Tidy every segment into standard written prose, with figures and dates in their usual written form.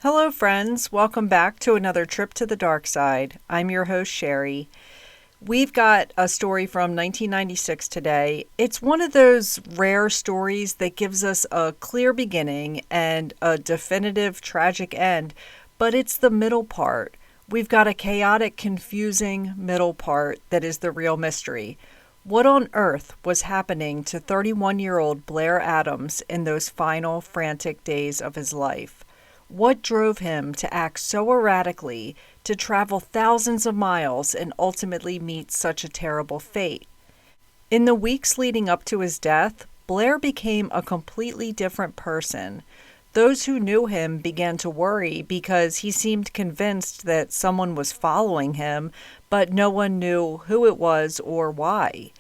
Hello, friends. Welcome back to another trip to the dark side. I'm your host, Sherry. We've got a story from 1996 today. It's one of those rare stories that gives us a clear beginning and a definitive tragic end, but it's the middle part. We've got a chaotic, confusing middle part that is the real mystery. What on earth was happening to 31-year-old Blair Adams in those final frantic days of his life? What drove him to act so erratically, to travel thousands of miles and ultimately meet such a terrible fate? In the weeks leading up to his death, Blair became a completely different person. Those who knew him began to worry because he seemed convinced that someone was following him, but no one knew who it was or why.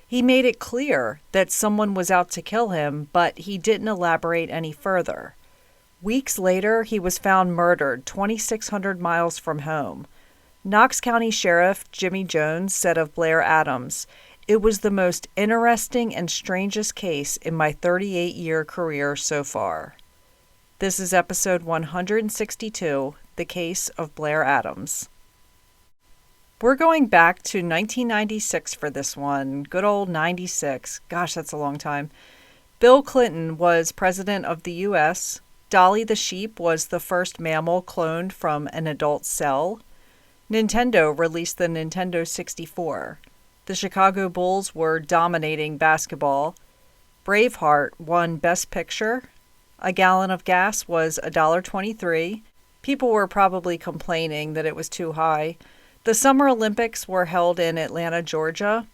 He made it clear that someone was out to kill him, but he didn't elaborate any further. Weeks later, he was found murdered 2,600 miles from home. Knox County Sheriff Jimmy Jones said of Blair Adams, "It was the most interesting and strangest case in my 38-year career so far." This is episode 162, The Case of Blair Adams. We're going back to 1996 for this one. Good old 96. Gosh, that's a long time. Bill Clinton was president of the U.S., Dolly the sheep was the first mammal cloned from an adult cell. Nintendo released the Nintendo 64. The Chicago Bulls were dominating basketball. Braveheart won Best Picture. A gallon of gas was $1.23. People were probably complaining that it was too high. The Summer Olympics were held in Atlanta, Georgia.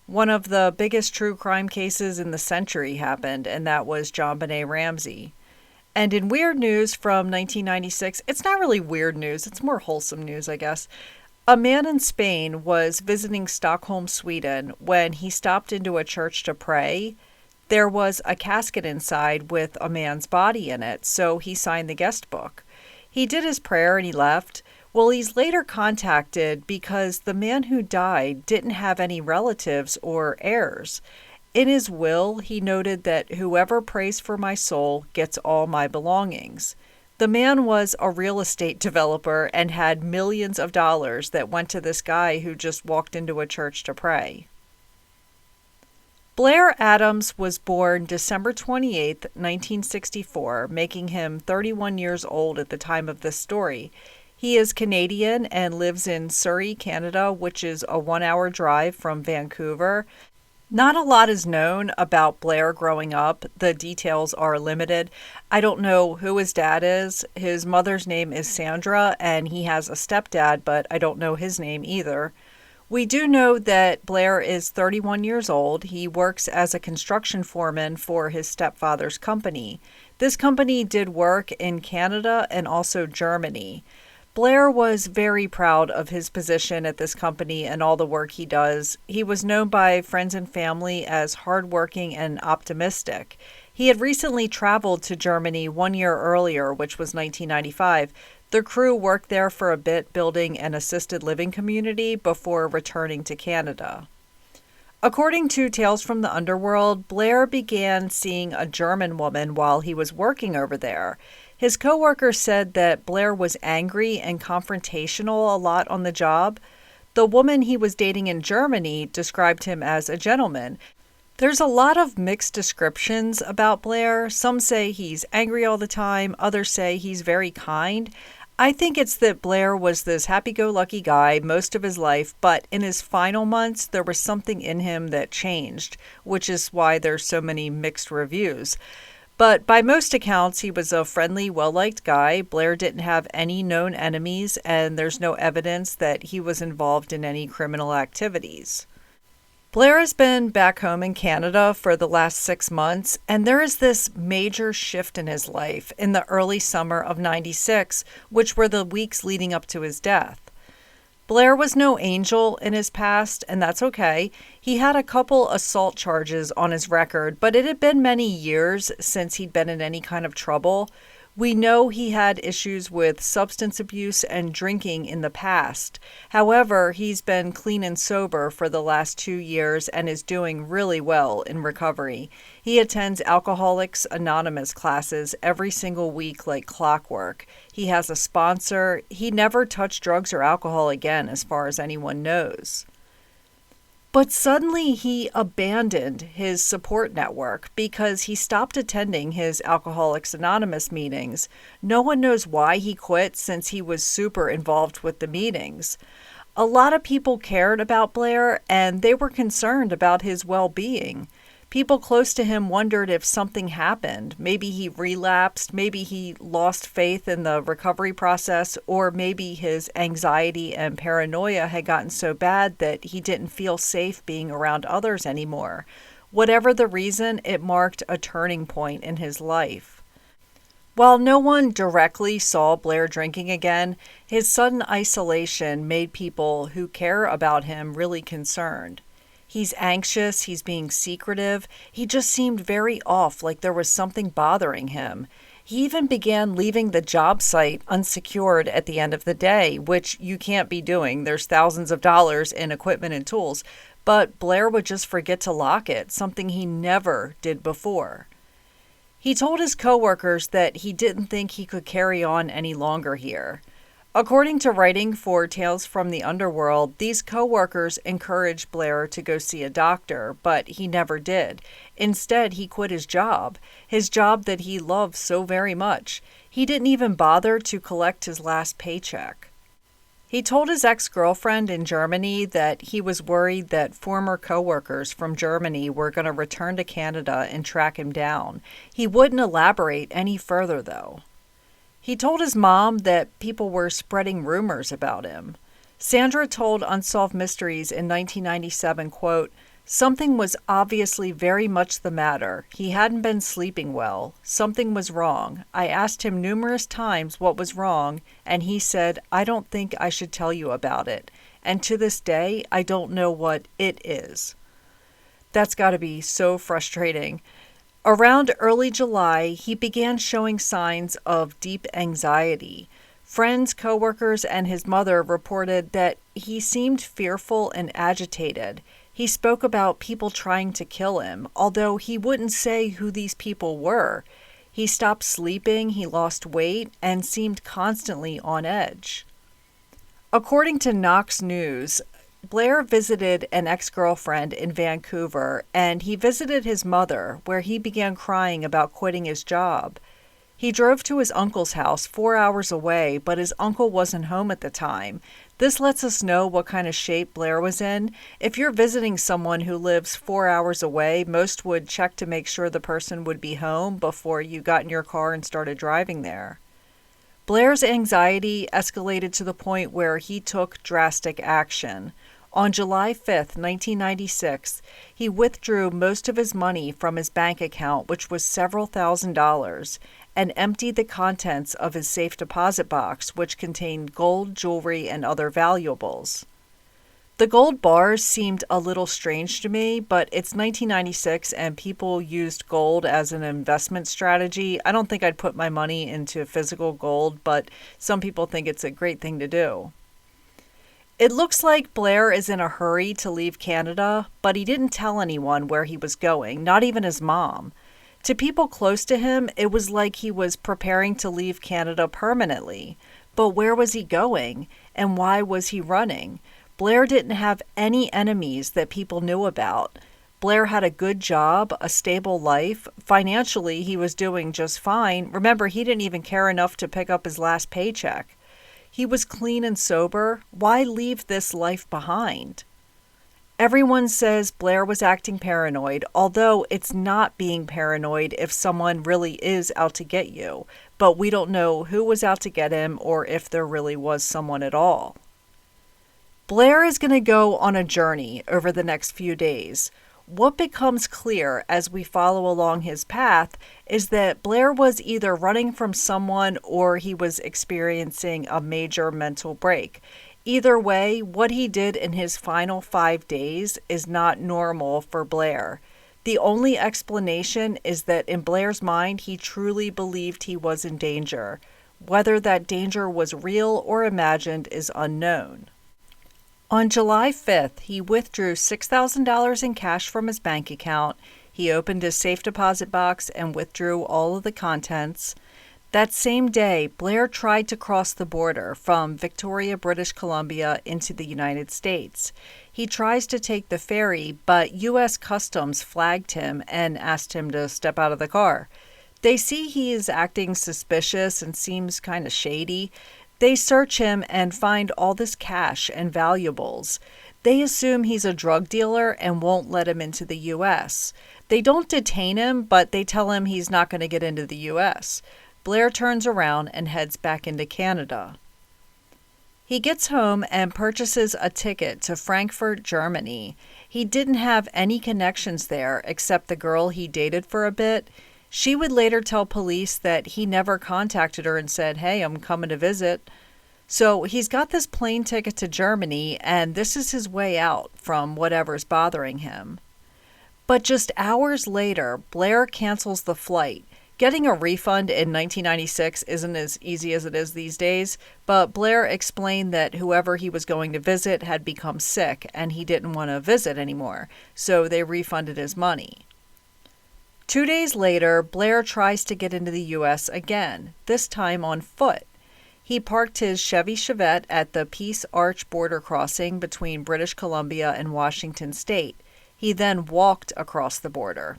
One of the biggest true crime cases in the century happened, and that was JonBenet Ramsey. And in weird news from 1996, it's not really weird news, it's more wholesome news, I guess. A man in Spain was visiting Stockholm, Sweden, when he stopped into a church to pray. There was a casket inside with a man's body in it, so he signed the guest book. He did his prayer and he left. Well, he's later contacted because the man who died didn't have any relatives or heirs. In his will, he noted that whoever prays for my soul gets all my belongings. The man was a real estate developer and had millions of dollars that went to this guy who just walked into a church to pray. Blair Adams was born December 28, 1964, making him 31 years old at the time of this story. He is Canadian and lives in Surrey, Canada, which is a 1-hour drive from Vancouver. Not a lot is known about Blair growing up. The details are limited. I don't know who his dad is. His mother's name is Sandra, and he has a stepdad, but I don't know his name either. We do know that Blair is 31 years old. He works as a construction foreman for his stepfather's company. This company did work in Canada and also Germany. Blair was very proud of his position at this company and all the work he does. He was known by friends and family as hardworking and optimistic. He had recently traveled to Germany 1 year earlier, which was 1995. The crew worked there for a bit building an assisted living community before returning to Canada. According to Tales from the Underworld, Blair began seeing a German woman while he was working over there. His coworkers said that Blair was angry and confrontational a lot on the job. The woman he was dating in Germany described him as a gentleman. There's a lot of mixed descriptions about Blair. Some say he's angry all the time. Others say he's very kind. I think it's that Blair was this happy-go-lucky guy most of his life, but in his final months, there was something in him that changed, which is why there's so many mixed reviews. But by most accounts, he was a friendly, well-liked guy. Blair didn't have any known enemies, and there's no evidence that he was involved in any criminal activities. Blair has been back home in Canada for the last 6 months, and there is this major shift in his life in the early summer of '96, which were the weeks leading up to his death. Blair was no angel in his past, and that's okay. He had a couple assault charges on his record, but it had been many years since he'd been in any kind of trouble. We know he had issues with substance abuse and drinking in the past. However, he's been clean and sober for the last 2 years and is doing really well in recovery. He attends Alcoholics Anonymous classes every single week like clockwork. He has a sponsor. He never touched drugs or alcohol again, as far as anyone knows. But suddenly he abandoned his support network because he stopped attending his Alcoholics Anonymous meetings. No one knows why he quit since he was super involved with the meetings. A lot of people cared about Blair and they were concerned about his well-being. People close to him wondered if something happened. Maybe he relapsed, maybe he lost faith in the recovery process, or maybe his anxiety and paranoia had gotten so bad that he didn't feel safe being around others anymore. Whatever the reason, it marked a turning point in his life. While no one directly saw Blair drinking again, his sudden isolation made people who care about him really concerned. He's anxious, he's being secretive, he just seemed very off, like there was something bothering him. He even began leaving the job site unsecured at the end of the day, which you can't be doing. There's thousands of dollars in equipment and tools, but Blair would just forget to lock it, something he never did before. He told his coworkers that he didn't think he could carry on any longer here. According to writing for Tales from the Underworld, these coworkers encouraged Blair to go see a doctor, but he never did. Instead, he quit his job that he loved so very much. He didn't even bother to collect his last paycheck. He told his ex-girlfriend in Germany that he was worried that former coworkers from Germany were going to return to Canada and track him down. He wouldn't elaborate any further, though. He told his mom that people were spreading rumors about him. Sandra told Unsolved Mysteries in 1997, quote, "Something was obviously very much the matter. He hadn't been sleeping well. Something was wrong. I asked him numerous times what was wrong, and he said, 'I don't think I should tell you about it.' And to this day, I don't know what it is." That's got to be so frustrating. Around early July, he began showing signs of deep anxiety. Friends, coworkers, and his mother reported that he seemed fearful and agitated. He spoke about people trying to kill him, although he wouldn't say who these people were. He stopped sleeping, he lost weight, and seemed constantly on edge. According to Knox News, Blair visited an ex-girlfriend in Vancouver, and he visited his mother, where he began crying about quitting his job. He drove to his uncle's house 4 hours away, but his uncle wasn't home at the time. This lets us know what kind of shape Blair was in. If you're visiting someone who lives 4 hours away, most would check to make sure the person would be home before you got in your car and started driving there. Blair's anxiety escalated to the point where he took drastic action. On July 5th, 1996, he withdrew most of his money from his bank account, which was several $1,000s, and emptied the contents of his safe deposit box, which contained gold, jewelry, and other valuables. The gold bars seemed a little strange to me, but it's 1996 and people used gold as an investment strategy. I don't think I'd put my money into physical gold, but some people think it's a great thing to do. It looks like Blair is in a hurry to leave Canada, but he didn't tell anyone where he was going, not even his mom. To people close to him, it was like he was preparing to leave Canada permanently. But where was he going, and why was he running? Blair didn't have any enemies that people knew about. Blair had a good job, a stable life. Financially, he was doing just fine. Remember, he didn't even care enough to pick up his last paycheck. He was clean and sober. Why leave this life behind? Everyone says Blair was acting paranoid, although it's not being paranoid if someone really is out to get you. But we don't know who was out to get him or if there really was someone at all. Blair is going to go on a journey over the next few days. What becomes clear as we follow along his path is that Blair was either running from someone or he was experiencing a major mental break. Either way, what he did in his final 5 days is not normal for Blair. The only explanation is that in Blair's mind, he truly believed he was in danger. Whether that danger was real or imagined is unknown. On July 5th, he withdrew $6,000 in cash from his bank account. He opened his safe deposit box and withdrew all of the contents. That same day, Blair tried to cross the border from Victoria, British Columbia into the United States. He tries to take the ferry, but U.S. Customs flagged him and asked him to step out of the car. They see he is acting suspicious and seems kind of shady. They search him and find all this cash and valuables. They assume he's a drug dealer and won't let him into the U.S. They don't detain him, but they tell him he's not going to get into the U.S. Blair turns around and heads back into Canada. He gets home and purchases a ticket to Frankfurt, Germany. He didn't have any connections there except the girl he dated for a bit. She would later tell police that he never contacted her and said, "Hey, I'm coming to visit." So he's got this plane ticket to Germany, and this is his way out from whatever's bothering him. But just hours later, Blair cancels the flight. Getting a refund in 1996 isn't as easy as it is these days, but Blair explained that whoever he was going to visit had become sick and he didn't want to visit anymore, so they refunded his money. 2 days later, Blair tries to get into the U.S. again, this time on foot. He parked his Chevy Chevette at the Peace Arch border crossing between British Columbia and Washington State. He then walked across the border.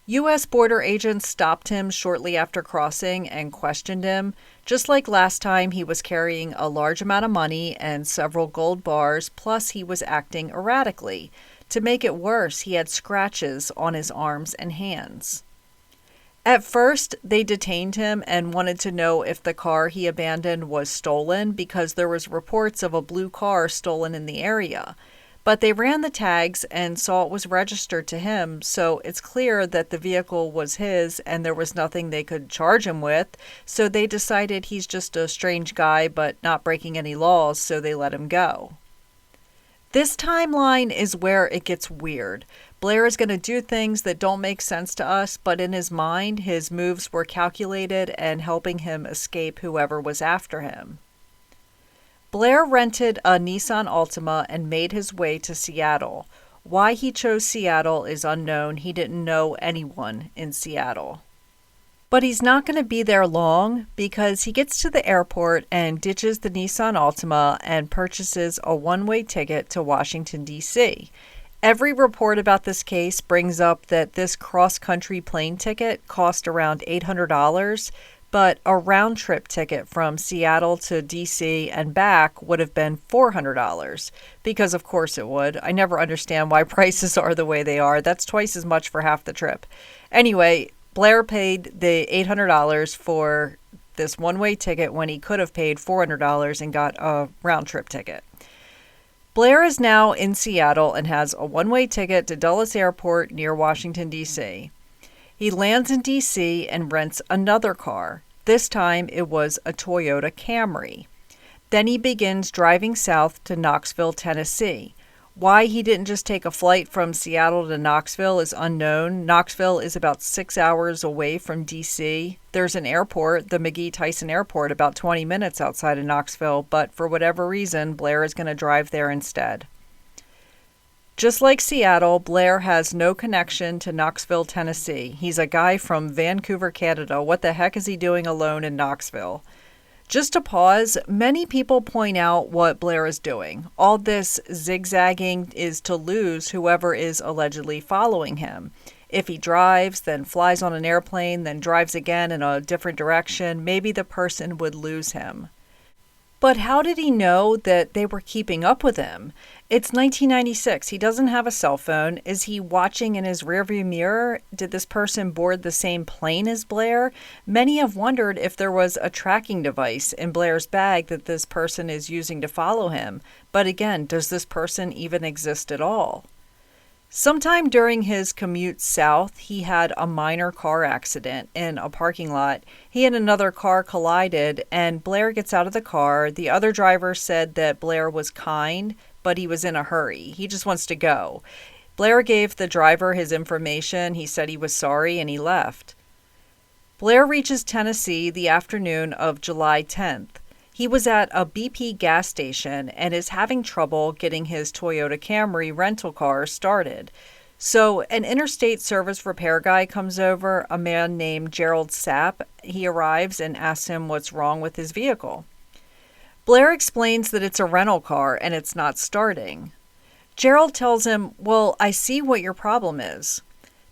U.S. border agents stopped him shortly after crossing and questioned him. Just like last time, he was carrying a large amount of money and several gold bars, plus he was acting erratically. To make it worse, he had scratches on his arms and hands. At first, they detained him and wanted to know if the car he abandoned was stolen because there was reports of a blue car stolen in the area. But they ran the tags and saw it was registered to him, so it's clear that the vehicle was his and there was nothing they could charge him with, so they decided he's just a strange guy but not breaking any laws, so they let him go. This timeline is where it gets weird. Blair is going to do things that don't make sense to us, but in his mind, his moves were calculated and helping him escape whoever was after him. Blair rented a Nissan Altima and made his way to Seattle. Why he chose Seattle is unknown. He didn't know anyone in Seattle. But he's not going to be there long because he gets to the airport and ditches the Nissan Altima and purchases a one-way ticket to Washington, D.C. Every report about this case brings up that this cross-country plane ticket cost around $800, but a round-trip ticket from Seattle to D.C. and back would have been $400, because of course it would. I never understand why prices are the way they are. That's twice as much for half the trip. Anyway, Blair paid the $800 for this one-way ticket when he could have paid $400 and got a round-trip ticket. Blair is now in Seattle and has a one-way ticket to Dulles Airport near Washington, D.C. He lands in D.C. and rents another car. This time it was a Toyota Camry. Then he begins driving south to Knoxville, Tennessee. Why he didn't just take a flight from Seattle to Knoxville is unknown. Knoxville is about 6 hours away from D.C. There's an airport, the McGee-Tyson Airport, about 20 minutes outside of Knoxville, but for whatever reason, Blair is going to drive there instead. Just like Seattle, Blair has no connection to Knoxville, Tennessee. He's a guy from Vancouver, Canada. What the heck is he doing alone in Knoxville? Just to pause, many people point out what Blair is doing. All this zigzagging is to lose whoever is allegedly following him. If he drives, then flies on an airplane, then drives again in a different direction, maybe the person would lose him. But how did he know that they were keeping up with him? It's 1996. He doesn't have a cell phone. Is he watching in his rearview mirror? Did this person board the same plane as Blair? Many have wondered if there was a tracking device in Blair's bag that this person is using to follow him. But again, does this person even exist at all? Sometime during his commute south, he had a minor car accident in a parking lot. He and another car collided, and Blair gets out of the car. The other driver said that Blair was kind, but he was in a hurry. He just wants to go. Blair gave the driver his information. He said he was sorry and he left. Blair reaches Tennessee the afternoon of July 10th. He was at a BP gas station and is having trouble getting his Toyota Camry rental car started. So an interstate service repair guy comes over, a man named Gerald Sapp. He arrives and asks him what's wrong with his vehicle. Blair explains that it's a rental car and it's not starting. Gerald tells him, "Well, I see what your problem is.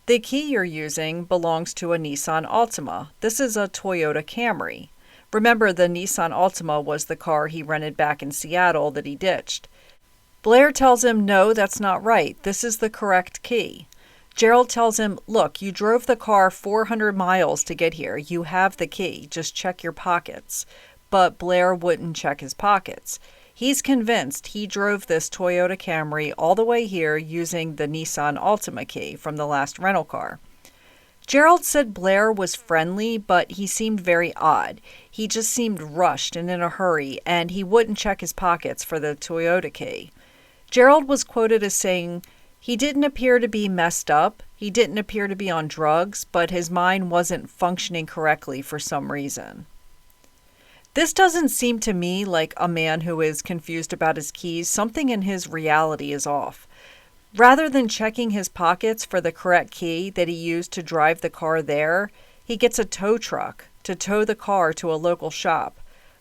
The key you're using belongs to a Nissan Altima. This is a Toyota Camry." Remember, the Nissan Altima was the car he rented back in Seattle that he ditched. Blair tells him, "No, that's not right. This is the correct key." Gerald tells him, "Look, you drove the car 400 miles to get here. You have the key. Just check your pockets." But Blair wouldn't check his pockets. He's convinced he drove this Toyota Camry all the way here using the Nissan Altima key from the last rental car. Gerald said Blair was friendly, but he seemed very odd. He just seemed rushed and in a hurry, and he wouldn't check his pockets for the Toyota key. Gerald was quoted as saying, "He didn't appear to be messed up, he didn't appear to be on drugs, but his mind wasn't functioning correctly for some reason." This doesn't seem to me like a man who is confused about his keys. Something in his reality is off. Rather than checking his pockets for the correct key that he used to drive the car there, he gets a tow truck to tow the car to a local shop.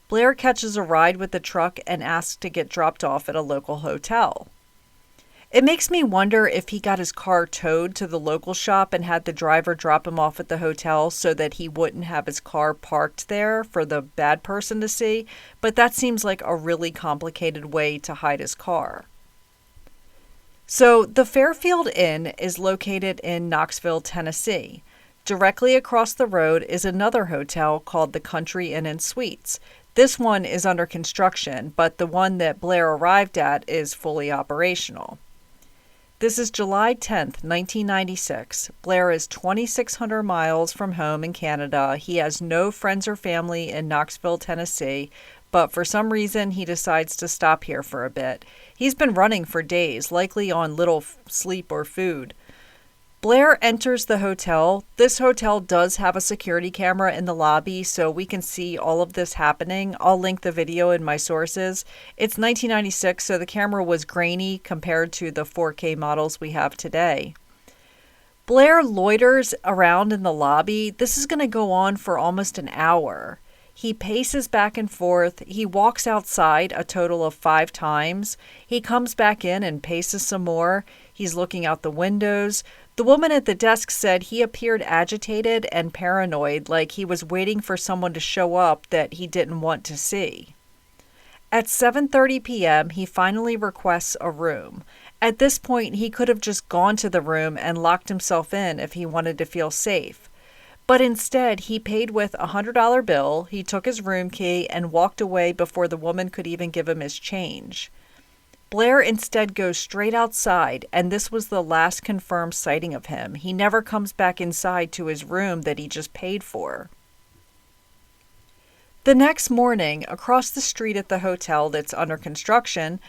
Blair catches a ride with the truck and asks to get dropped off at a local hotel. It makes me wonder if he got his car towed to the local shop and had the driver drop him off at the hotel so that he wouldn't have his car parked there for the bad person to see, but that seems like a really complicated way to hide his car. So the Fairfield Inn is located in Knoxville, Tennessee. Directly across the road is another hotel called the Country Inn and Suites. This one is under construction, but the one that Blair arrived at is fully operational. This is July 10th, 1996. Blair is 2,600 miles from home in Canada. He has no friends or family in Knoxville, Tennessee, but for some reason he decides to stop here for a bit. He's been running for days, likely on little sleep or food. Blair enters the hotel. This hotel does have a security camera in the lobby, so we can see all of this happening. I'll link the video in my sources. It's 1996, so the camera was grainy compared to the 4K models we have today. Blair loiters around in the lobby. This is going to go on for almost an hour. He paces back and forth. He walks outside a total of 5 times. He comes back in and paces some more. He's looking out the windows. The woman at the desk said he appeared agitated and paranoid, like he was waiting for someone to show up that he didn't want to see. At 7:30 p.m., he finally requests a room. At this point, he could have just gone to the room and locked himself in if he wanted to feel safe. But instead, he paid with a $100 bill, he took his room key, and walked away before the woman could even give him his change. Blair instead goes straight outside, and this was the last confirmed sighting of him. He never comes back inside to his room that he just paid for. The next morning, across the street at the hotel that's under construction,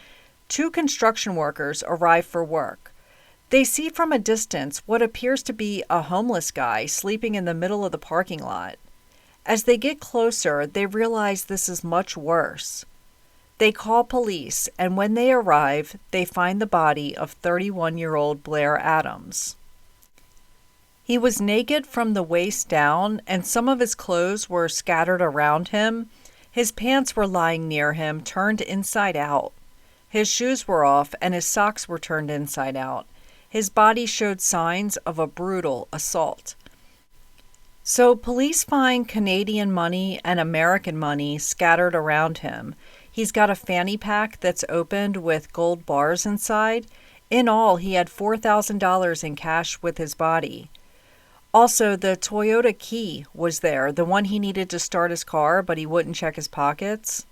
2 construction workers arrive for work. They see from a distance what appears to be a homeless guy sleeping in the middle of the parking lot. As they get closer, they realize this is much worse. They call police, and when they arrive, they find the body of 31-year-old Blair Adams. He was naked from the waist down, and some of his clothes were scattered around him. His pants were lying near him, turned inside out. His shoes were off, and his socks were turned inside out. His body showed signs of a brutal assault. So police find Canadian money and American money scattered around him. He's got a fanny pack that's opened with gold bars inside. In all, he had $4,000 in cash with his body. Also, the Toyota key was there, the one he needed to start his car, but he wouldn't check his pockets.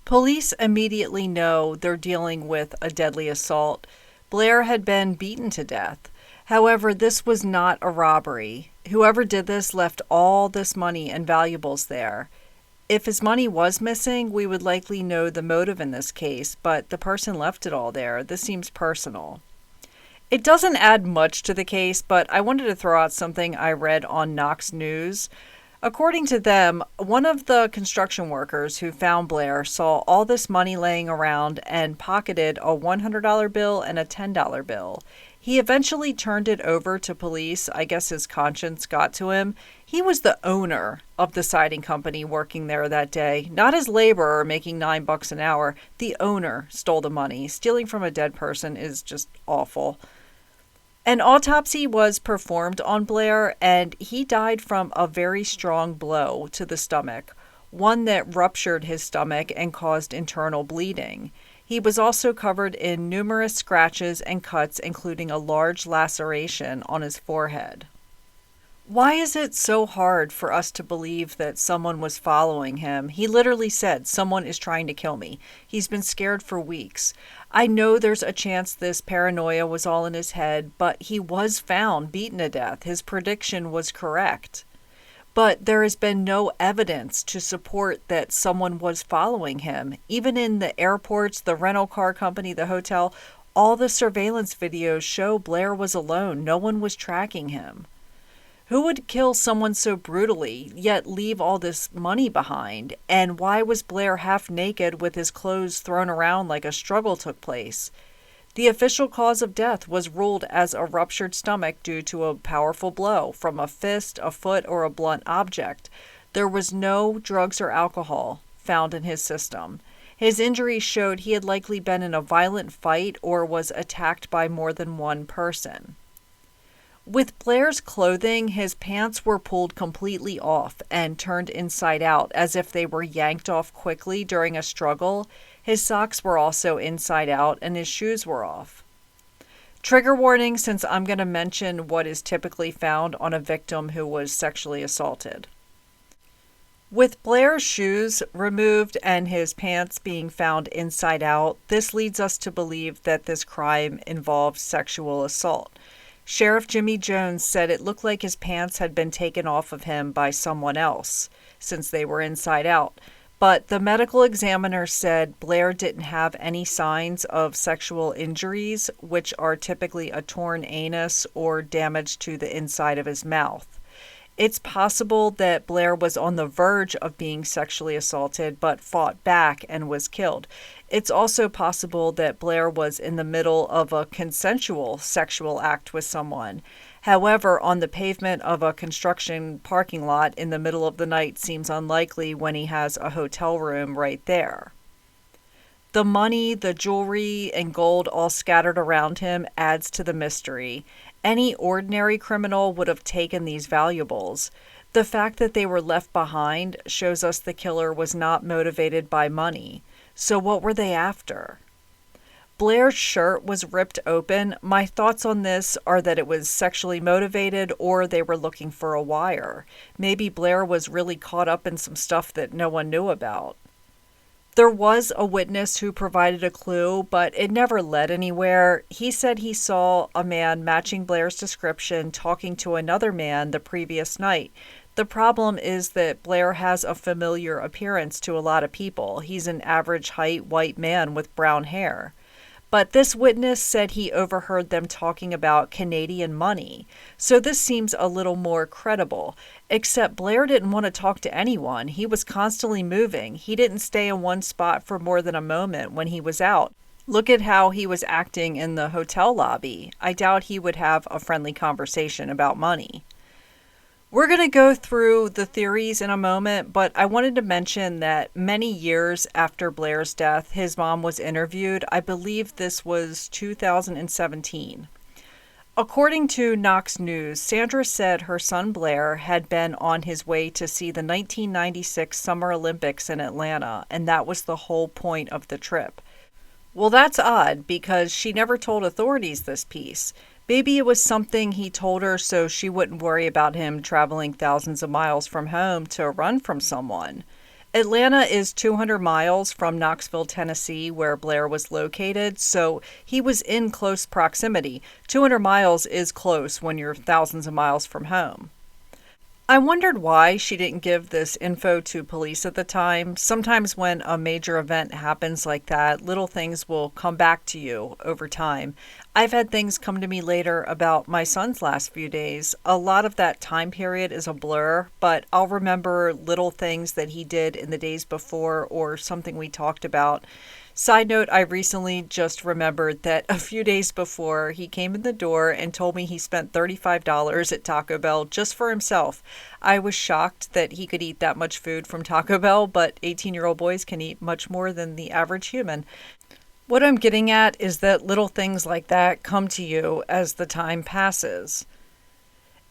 Police immediately know they're dealing with a deadly assault. Blair had been beaten to death. However, this was not a robbery. Whoever did this left all this money and valuables there. If his money was missing, we would likely know the motive in this case, but the person left it all there. This seems personal. It doesn't add much to the case, but I wanted to throw out something I read on Knox News. According to them, one of the construction workers who found Blair saw all this money laying around and pocketed a $100 bill and a $10 bill. He eventually turned it over to police. I guess his conscience got to him. He was the owner of the siding company working there that day, not his laborer making $9 an hour. The owner stole the money. Stealing from a dead person is just awful. An autopsy was performed on Blair, and he died from a very strong blow to the stomach, one that ruptured his stomach and caused internal bleeding. He was also covered in numerous scratches and cuts, including a large laceration on his forehead. Why is it so hard for us to believe that someone was following him? He literally said, "Someone is trying to kill me." He's been scared for weeks. I know there's a chance this paranoia was all in his head, but he was found beaten to death. His prediction was correct. But there has been no evidence to support that someone was following him. Even in the airports, the rental car company, the hotel, all the surveillance videos show Blair was alone. No one was tracking him. Who would kill someone so brutally, yet leave all this money behind? And why was Blair half naked with his clothes thrown around like a struggle took place? The official cause of death was ruled as a ruptured stomach due to a powerful blow from a fist, a foot, or a blunt object. There was no drugs or alcohol found in his system. His injuries showed he had likely been in a violent fight or was attacked by more than one person. With Blair's clothing, his pants were pulled completely off and turned inside out as if they were yanked off quickly during a struggle. His socks were also inside out and his shoes were off. Trigger warning, since I'm going to mention what is typically found on a victim who was sexually assaulted. With Blair's shoes removed and his pants being found inside out, this leads us to believe that this crime involved sexual assault. Sheriff Jimmy Jones said it looked like his pants had been taken off of him by someone else, since they were inside out. But the medical examiner said Blair didn't have any signs of sexual injuries, which are typically a torn anus or damage to the inside of his mouth. It's possible that Blair was on the verge of being sexually assaulted but fought back and was killed. It's also possible that Blair was in the middle of a consensual sexual act with someone. However, on the pavement of a construction parking lot in the middle of the night seems unlikely when he has a hotel room right there. The money, the jewelry, and gold all scattered around him adds to the mystery. Any ordinary criminal would have taken these valuables. The fact that they were left behind shows us the killer was not motivated by money. So what were they after? Blair's shirt was ripped open. My thoughts on this are that it was sexually motivated or they were looking for a wire. Maybe Blair was really caught up in some stuff that no one knew about. There was a witness who provided a clue, but it never led anywhere. He said he saw a man matching Blair's description talking to another man the previous night. The problem is that Blair has a familiar appearance to a lot of people. He's an average height white man with brown hair. But this witness said he overheard them talking about Canadian money, so this seems a little more credible. Except Blair didn't want to talk to anyone. He was constantly moving. He didn't stay in one spot for more than a moment when he was out. Look at how he was acting in the hotel lobby. I doubt he would have a friendly conversation about money. We're going to go through the theories in a moment, but I wanted to mention that many years after Blair's death, his mom was interviewed. I believe this was 2017. According to Knox News, Sandra said her son Blair had been on his way to see the 1996 Summer Olympics in Atlanta, and that was the whole point of the trip. Well, that's odd because she never told authorities this piece. Maybe it was something he told her so she wouldn't worry about him traveling thousands of miles from home to run from someone. Atlanta is 200 miles from Knoxville, Tennessee, where Blair was located, so he was in close proximity. 200 miles is close when you're thousands of miles from home. I wondered why she didn't give this info to police at the time. Sometimes when a major event happens like that, little things will come back to you over time. I've had things come to me later about my son's last few days. A lot of that time period is a blur, but I'll remember little things that he did in the days before or something we talked about. Side note, I recently just remembered that a few days before, he came in the door and told me he spent $35 at Taco Bell just for himself. I was shocked that he could eat that much food from Taco Bell, but 18-year-old boys can eat much more than the average human. What I'm getting at is that little things like that come to you as the time passes.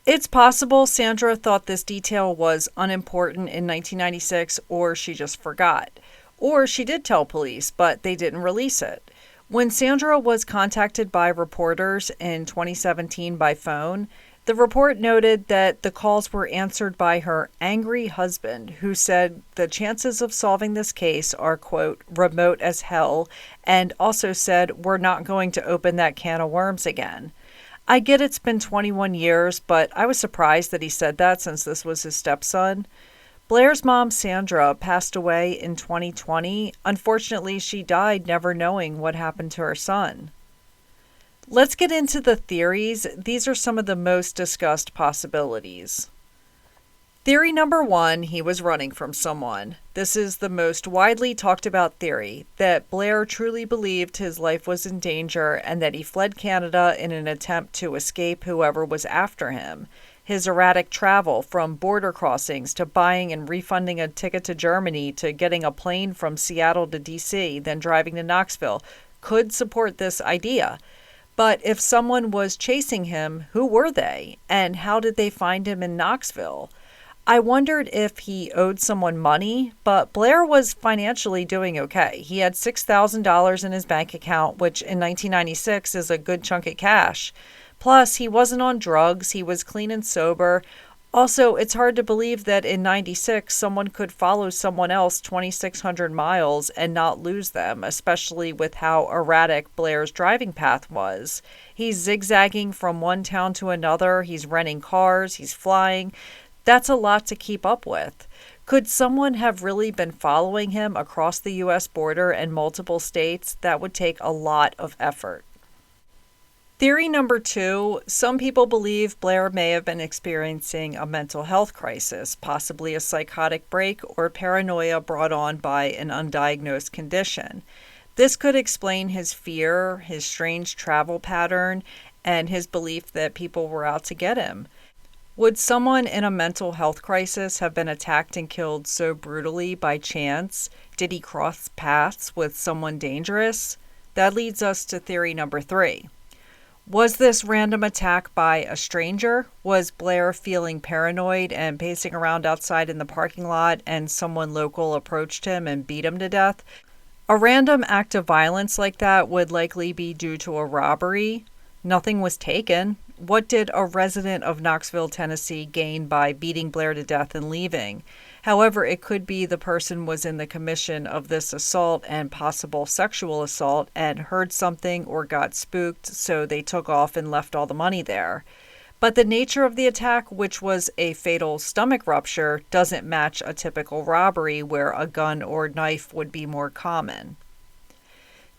It's possible Sandra thought this detail was unimportant in 1996, or she just forgot. Or she did tell police, but they didn't release it. When Sandra was contacted by reporters in 2017 by phone, the report noted that the calls were answered by her angry husband, who said the chances of solving this case are, quote, remote as hell, and also said, we're not going to open that can of worms again. I get it's been 21 years, but I was surprised that he said that since this was his stepson. Blair's mom, Sandra, passed away in 2020. Unfortunately, she died never knowing what happened to her son. Let's get into the theories. These are some of the most discussed possibilities. Theory number 1, he was running from someone. This is the most widely talked about theory, that Blair truly believed his life was in danger and that he fled Canada in an attempt to escape whoever was after him. His erratic travel, from border crossings to buying and refunding a ticket to Germany to getting a plane from Seattle to DC, then driving to Knoxville, could support this idea. But if someone was chasing him, who were they? And how did they find him in Knoxville? I wondered if he owed someone money, but Blair was financially doing okay. He had $6,000 in his bank account, which in 1996 is a good chunk of cash. Plus, he wasn't on drugs, he was clean and sober. Also, it's hard to believe that in 96 someone could follow someone else 2,600 miles and not lose them, especially with how erratic Blair's driving path was. He's zigzagging from one town to another, he's renting cars, he's flying. That's a lot to keep up with. Could someone have really been following him across the U.S. border and multiple states? That would take a lot of effort. Theory number 2, some people believe Blair may have been experiencing a mental health crisis, possibly a psychotic break or paranoia brought on by an undiagnosed condition. This could explain his fear, his strange travel pattern, and his belief that people were out to get him. Would someone in a mental health crisis have been attacked and killed so brutally by chance? Did he cross paths with someone dangerous? That leads us to theory number 3. Was this random attack by a stranger? Was Blair feeling paranoid and pacing around outside in the parking lot and someone local approached him and beat him to death? A random act of violence like that would likely be due to a robbery. Nothing was taken. What did a resident of Knoxville, Tennessee gain by beating Blair to death and leaving? However, it could be the person was in the commission of this assault and possible sexual assault and heard something or got spooked, so they took off and left all the money there. But the nature of the attack, which was a fatal stomach rupture, doesn't match a typical robbery where a gun or knife would be more common.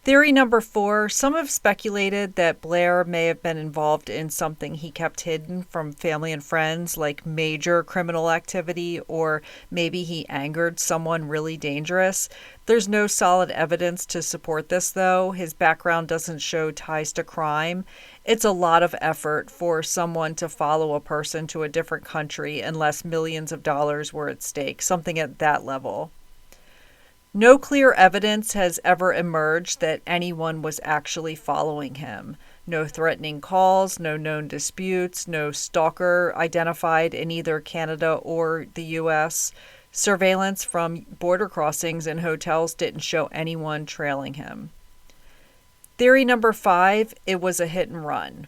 Theory number 4, some have speculated that Blair may have been involved in something he kept hidden from family and friends, like major criminal activity, or maybe he angered someone really dangerous. There's no solid evidence to support this, though. His background doesn't show ties to crime. It's a lot of effort for someone to follow a person to a different country unless millions of dollars were at stake, something at that level. No clear evidence has ever emerged that anyone was actually following him. No threatening calls, no known disputes, no stalker identified in either Canada or the U.S. Surveillance from border crossings and hotels didn't show anyone trailing him. Theory number 5, it was a hit and run.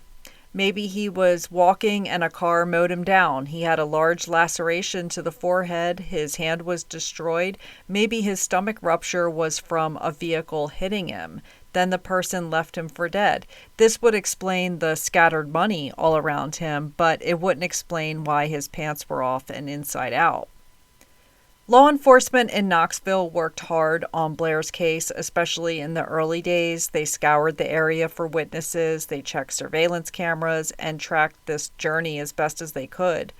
Maybe he was walking and a car mowed him down. He had a large laceration to the forehead. His hand was destroyed. Maybe his stomach rupture was from a vehicle hitting him. then the person left him for dead. This would explain the scattered money all around him, but it wouldn't explain why his pants were off and inside out. Law enforcement in Knoxville worked hard on Blair's case, especially in the early days. They scoured the area for witnesses, they checked surveillance cameras, and tracked this journey as best as they could.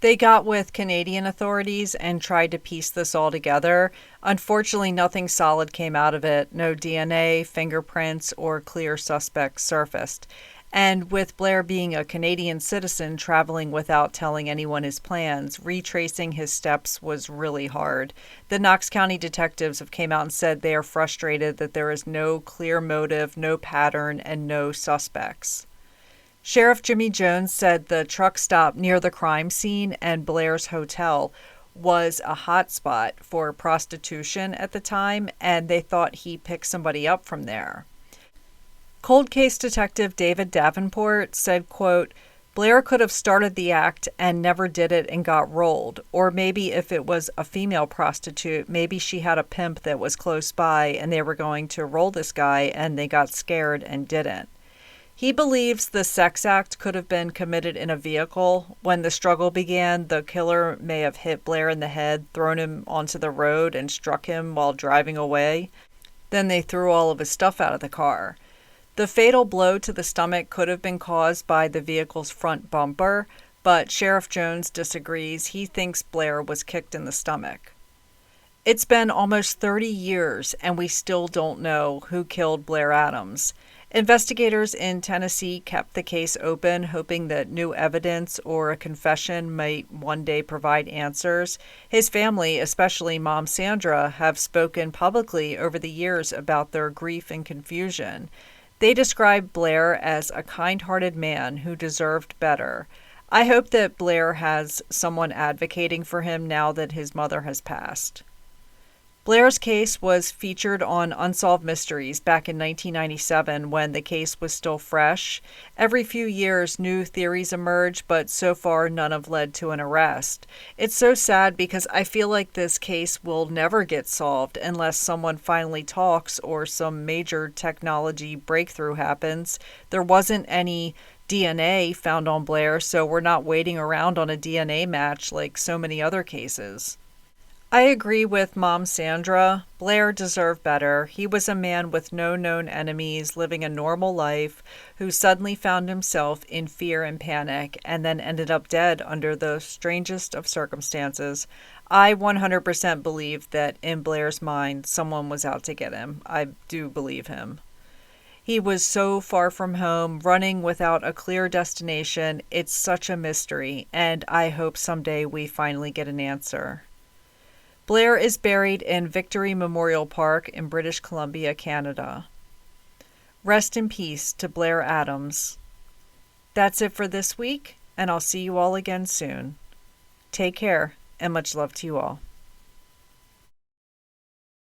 They got with Canadian authorities and tried to piece this all together. Unfortunately, nothing solid came out of it. No DNA, fingerprints, or clear suspects surfaced. And with Blair being a Canadian citizen traveling without telling anyone his plans, retracing his steps was really hard. The Knox County detectives have came out and said they are frustrated that there is no clear motive, no pattern, and no suspects. Sheriff Jimmy Jones said the truck stop near the crime scene and Blair's hotel was a hot spot for prostitution at the time, and they thought he picked somebody up from there. Cold case detective David Davenport said, quote, Blair could have started the act and never did it and got rolled. Or maybe if it was a female prostitute, maybe she had a pimp that was close by and they were going to roll this guy and they got scared and didn't. He believes the sex act could have been committed in a vehicle. When the struggle began, the killer may have hit Blair in the head, thrown him onto the road, and struck him while driving away. Then they threw all of his stuff out of the car. The fatal blow to the stomach could have been caused by the vehicle's front bumper, but Sheriff Jones disagrees. He thinks Blair was kicked in the stomach. It's been almost 30 years, and we still don't know who killed Blair Adams. Investigators in Tennessee kept the case open, hoping that new evidence or a confession might one day provide answers. His family, especially Mom Sandra, have spoken publicly over the years about their grief and confusion. They described Blair as a kind-hearted man who deserved better. I hope that Blair has someone advocating for him now that his mother has passed. Blair's case was featured on Unsolved Mysteries back in 1997 when the case was still fresh. Every few years, new theories emerge, but so far none have led to an arrest. It's so sad because I feel like this case will never get solved unless someone finally talks or some major technology breakthrough happens. There wasn't any DNA found on Blair, so we're not waiting around on a DNA match like so many other cases. I agree with Mom Sandra. Blair deserved better. He was a man with no known enemies, living a normal life, who suddenly found himself in fear and panic, and then ended up dead under the strangest of circumstances. I 100% believe that in Blair's mind, someone was out to get him. I do believe him. He was so far from home, running without a clear destination. It's such a mystery, and I hope someday we finally get an answer. Blair is buried in Victory Memorial Park in British Columbia, Canada. Rest in peace to Blair Adams. That's it for this week, and I'll see you all again soon. Take care, and much love to you all.